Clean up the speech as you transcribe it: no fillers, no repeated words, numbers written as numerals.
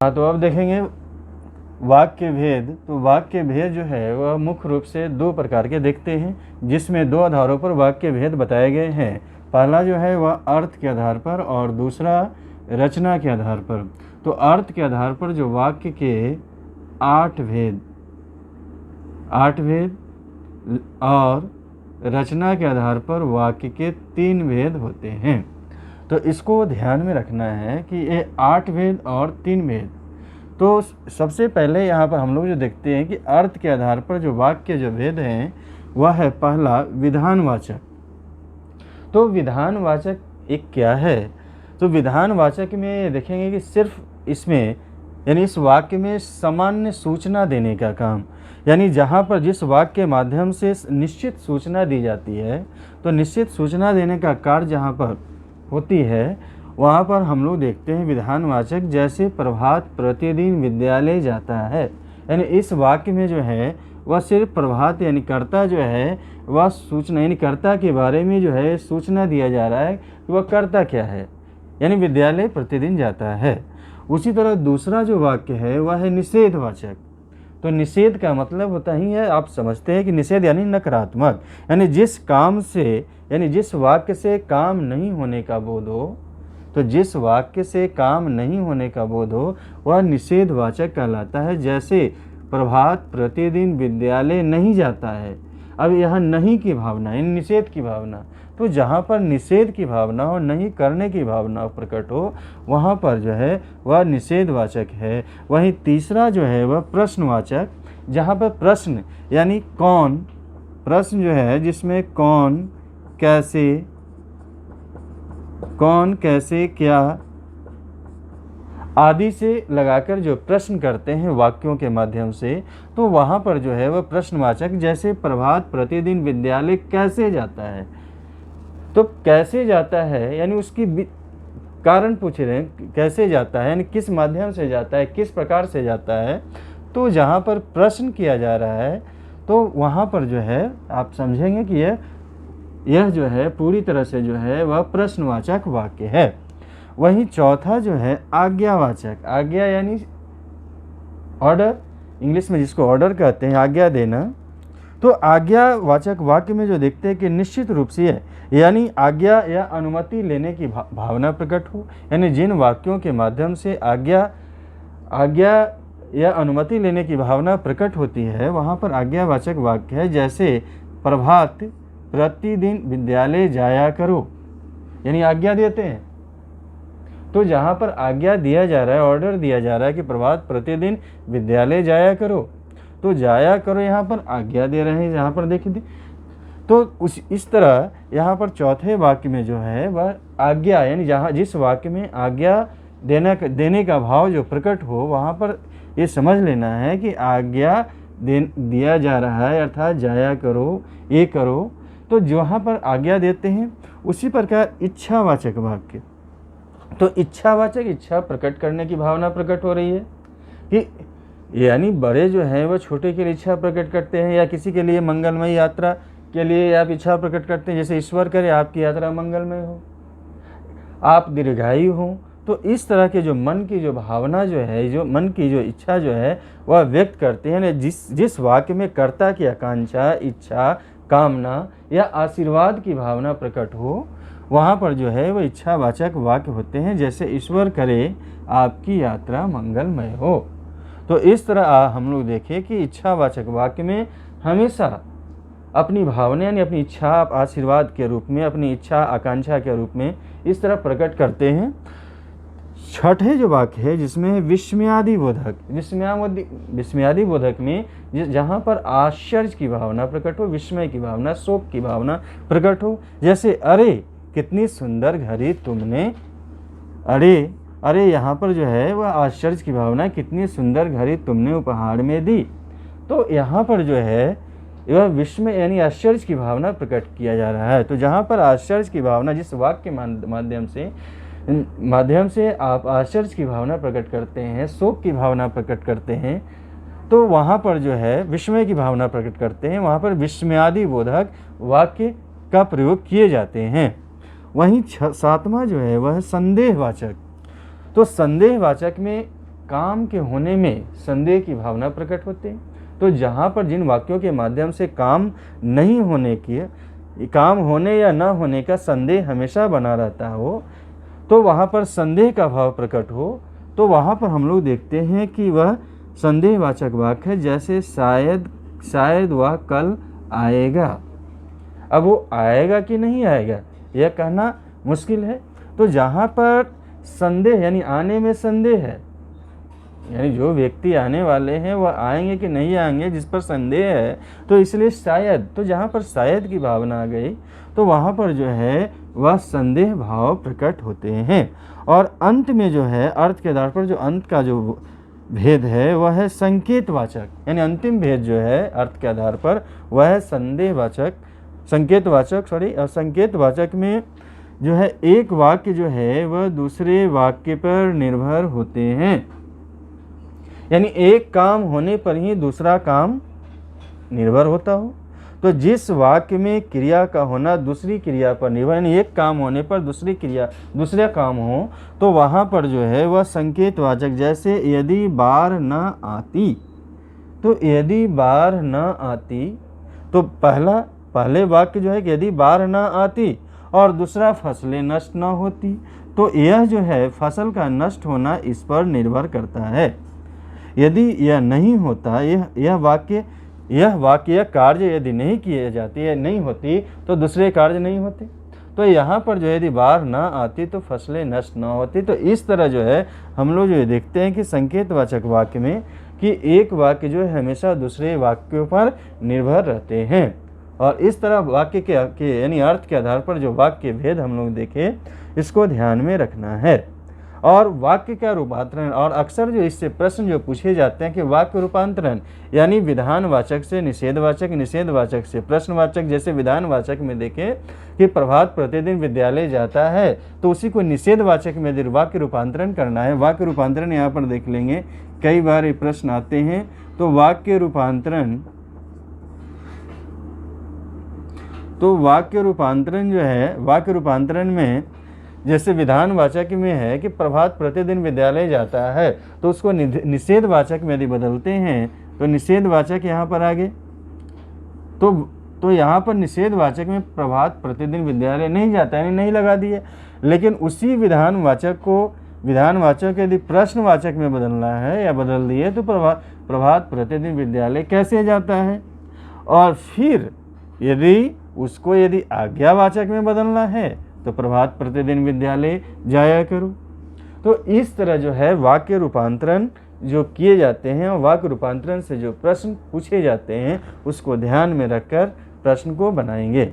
हाँ, तो अब देखेंगे वाक्य भेद। तो वाक्य भेद जो है वह मुख्य रूप से दो प्रकार के देखते हैं, जिसमें दो आधारों पर वाक्य भेद बताए गए हैं। पहला जो है वह अर्थ के आधार पर और दूसरा रचना के आधार पर। तो अर्थ के आधार पर जो वाक्य के 8 भेद और रचना के आधार पर वाक्य के 3 भेद होते हैं। तो इसको ध्यान में रखना है कि ये 8 भेद और 3 भेद। तो सबसे पहले यहाँ पर हम लोग जो देखते हैं कि अर्थ के आधार पर जो वाक्य जो भेद हैं वह है पहला विधानवाचक। तो विधानवाचक एक क्या है? तो विधानवाचक में देखेंगे कि सिर्फ इसमें यानी इस वाक्य में सामान्य सूचना देने का काम, यानी जहाँ पर जिस वाक्य के माध्यम से निश्चित सूचना दी जाती है, तो निश्चित सूचना देने का कार्य जहाँ पर होती है वहाँ पर हम लोग देखते हैं विधानवाचक। जैसे प्रभात प्रतिदिन विद्यालय जाता है, यानी इस वाक्य में जो है वह सिर्फ प्रभात यानी कर्ता जो है वह सूचना यानी कर्ता के बारे में जो है सूचना दिया जा रहा है कि वह कर्ता क्या है, यानी विद्यालय प्रतिदिन जाता है। उसी तरह दूसरा जो वाक्य है वह है निषेधवाचक। तो निषेध का मतलब होता ही है, आप समझते हैं कि निषेध यानी नकारात्मक, यानी जिस काम से यानी जिस वाक्य से काम नहीं होने का बोध हो, तो जिस वाक्य से काम नहीं होने का बोध हो वह निषेधवाचक कहलाता है। जैसे प्रभात प्रतिदिन विद्यालय नहीं जाता है। अब यह नहीं की भावना यानी निषेध की भावना, तो जहाँ पर निषेध की भावना हो, नहीं करने की भावना प्रकट हो, वहाँ पर जो है वह निषेधवाचक है। वहीं तीसरा जो है वह प्रश्नवाचक, जहाँ पर प्रश्न यानी कौन, प्रश्न जो है जिसमें कौन कैसे क्या आदि से लगाकर जो प्रश्न करते हैं वाक्यों के माध्यम से, तो वहाँ पर जो है वह प्रश्नवाचक। जैसे प्रभात प्रतिदिन विद्यालय कैसे जाता है, तो कैसे जाता है यानी उसकी कारण पूछ रहे हैं, कैसे जाता है यानी किस माध्यम से जाता है, किस प्रकार से जाता है। तो जहाँ पर प्रश्न किया जा रहा है तो वहाँ पर जो है आप समझेंगे कि यह जो है पूरी तरह से जो है वह प्रश्नवाचक वाक्य है। वहीं चौथा जो है आज्ञावाचक। आज्ञा यानी ऑर्डर, इंग्लिश में जिसको ऑर्डर कहते हैं, आज्ञा देना। तो आज्ञावाचक वाक्य में जो देखते हैं कि निश्चित रूप से है यानी आज्ञा या अनुमति लेने की भावना प्रकट हो, यानी जिन वाक्यों के माध्यम से आज्ञा या अनुमति लेने की भावना प्रकट होती है वहाँ पर आज्ञावाचक वाक्य है। जैसे प्रभात प्रतिदिन विद्यालय जाया करो, यानी आज्ञा देते हैं। तो जहाँ पर आज्ञा दिया जा रहा है, ऑर्डर दिया जा रहा है कि प्रभात प्रतिदिन विद्यालय जाया करो, तो जाया करो यहाँ पर आज्ञा दे रहे हैं। जहाँ पर देखिए तो इस तरह यहाँ पर चौथे वाक्य में जो है वह आज्ञा यानी जहाँ जिस वाक्य में आज्ञा देने का भाव जो प्रकट हो, वहाँ पर ये समझ लेना है कि आज्ञा दिया जा रहा है, अर्थात जाया करो, ये करो। तो जहाँ पर आज्ञा देते हैं उसी प्रकार इच्छावाचक वाक्य। तो इच्छावाचक, इच्छा प्रकट करने की भावना प्रकट हो रही है कि यानी बड़े जो हैं वह छोटे के लिए इच्छा प्रकट करते हैं, या किसी के लिए मंगलमय यात्रा के लिए आप इच्छा प्रकट करते हैं। जैसे ईश्वर करे आपकी यात्रा मंगलमय हो, आप दीर्घायु हो। तो इस तरह के जो मन की जो भावना जो है, जो मन की जो इच्छा जो है वह व्यक्त करते हैं। जिस वाक्य में कर्ता की आकांक्षा, इच्छा, कामना या आशीर्वाद की भावना प्रकट हो, वहाँ पर जो है वह इच्छावाचक वाक्य होते हैं। जैसे ईश्वर करे आपकी यात्रा मंगलमय हो। तो इस तरह हम लोग देखें कि इच्छावाचक वाक्य में हमेशा अपनी भावना यानी अपनी इच्छा आशीर्वाद के रूप में, अपनी इच्छा आकांक्षा के रूप में इस तरह प्रकट करते हैं। छठे जो वाक्य है जिसमें विस्मयादि बोधक, विस्मयादि बोधक में जहाँ पर आश्चर्य की भावना प्रकट हो, विस्मय की भावना, शोक की भावना प्रकट हो। जैसे अरे कितनी सुंदर घड़ी तुमने, अरे यहाँ पर जो है वह आश्चर्य की भावना, कितनी सुंदर घड़ी तुमने उपहार में दी। तो यहाँ पर जो है वह विस्मय यानी आश्चर्य की भावना प्रकट किया जा रहा है। तो जहाँ पर आश्चर्य की भावना जिस वाक्य के माध्यम से आप आश्चर्य की भावना प्रकट करते हैं, शोक की भावना प्रकट करते हैं, तो वहाँ पर जो है विस्मय की भावना प्रकट करते हैं, वहाँ पर विस्मयादि बोधक वाक्य का प्रयोग किए जाते हैं। वहीं सातवां जो है वह संदेहवाचक। तो संदेहवाचक में काम के होने में संदेह की भावना प्रकट होती है। तो जहाँ पर जिन वाक्यों के माध्यम से काम नहीं होने की, काम होने या न होने का संदेह हमेशा बना रहता हो, तो वहाँ पर संदेह का भाव प्रकट हो, तो वहाँ पर हम लोग देखते हैं कि वह संदेहवाचक वाक्य है। जैसे शायद वह कल आएगा। अब वो आएगा कि नहीं आएगा यह कहना मुश्किल है। तो जहाँ पर संदेह यानी आने में संदेह है, यानी जो व्यक्ति आने वाले हैं वह आएंगे कि नहीं आएंगे जिस पर संदेह है, तो इसलिए शायद, तो जहाँ पर शायद की भावना आ गई तो वहाँ पर जो है वह संदेह भाव प्रकट होते हैं। और अंत में जो है अर्थ के आधार पर जो अंत का जो भेद है वह है संकेतवाचक, यानी अंतिम भेद जो है अर्थ के आधार पर वह है संकेतवाचक में जो है एक वाक्य जो है वह दूसरे वाक्य पर निर्भर होते हैं, यानी एक काम होने पर ही दूसरा काम निर्भर होता हो। तो जिस वाक्य में क्रिया का होना दूसरी क्रिया पर निर्भर, यानी एक काम होने पर दूसरा काम हो, तो वहाँ पर जो है वह संकेतवाचक। जैसे यदि बाढ़ न आती, तो यदि बाढ़ न आती, तो पहले वाक्य जो है कि यदि बाढ़ न आती, और दूसरा फसलें नष्ट न होती, तो यह जो है फसल का नष्ट होना इस पर निर्भर करता है। यदि यह नहीं होता, यह कार्य यदि नहीं किए जाती या नहीं होती, तो दूसरे कार्य नहीं होते। तो यहाँ पर जो है यदि बाढ़ ना आती तो फसलें नष्ट ना होती। तो इस तरह जो है हम लोग जो देखते हैं कि संकेतवाचक वाक्य में कि एक वाक्य जो है हमेशा दूसरे वाक्यों पर निर्भर रहते हैं। और इस तरह वाक्य के यानी अर्थ के आधार पर जो वाक्य भेद हम लोग देखे, इसको ध्यान में रखना है। और वाक्य का रूपांतरण, और अक्सर जो इससे प्रश्न जो पूछे जाते हैं कि वाक्य रूपांतरण यानी विधानवाचक से निषेधवाचक, निषेधवाचक से प्रश्नवाचक। जैसे विधानवाचक में देखें कि प्रभात प्रतिदिन विद्यालय जाता है, तो उसी को निषेधवाचक में यदि वाक्य रूपांतरण करना है, वाक्य रूपांतरण यहाँ पर देख लेंगे, कई बार ये प्रश्न आते हैं। तो वाक्य रूपांतरण जो है, वाक्य रूपांतरण में जैसे विधानवाचक में है कि प्रभात प्रतिदिन विद्यालय जाता है, तो उसको निषेधवाचक में यदि बदलते हैं तो निषेधवाचक यहाँ पर आगे, तो यहाँ पर निषेधवाचक में प्रभात प्रतिदिन विद्यालय नहीं जाता, यानी नहीं लगा दिए। लेकिन उसी विधानवाचक यदि प्रश्नवाचक में बदलना है या बदल दिए तो प्रभात प्रतिदिन विद्यालय कैसे जाता है। और फिर यदि उसको यदि आज्ञावाचक में बदलना है तो प्रभात प्रतिदिन विद्यालय जाया करो। तो इस तरह जो है वाक्य रूपांतरण जो किए जाते हैं, और वाक्य रूपांतरण से जो प्रश्न पूछे जाते हैं उसको ध्यान में रखकर प्रश्न को बनाएंगे।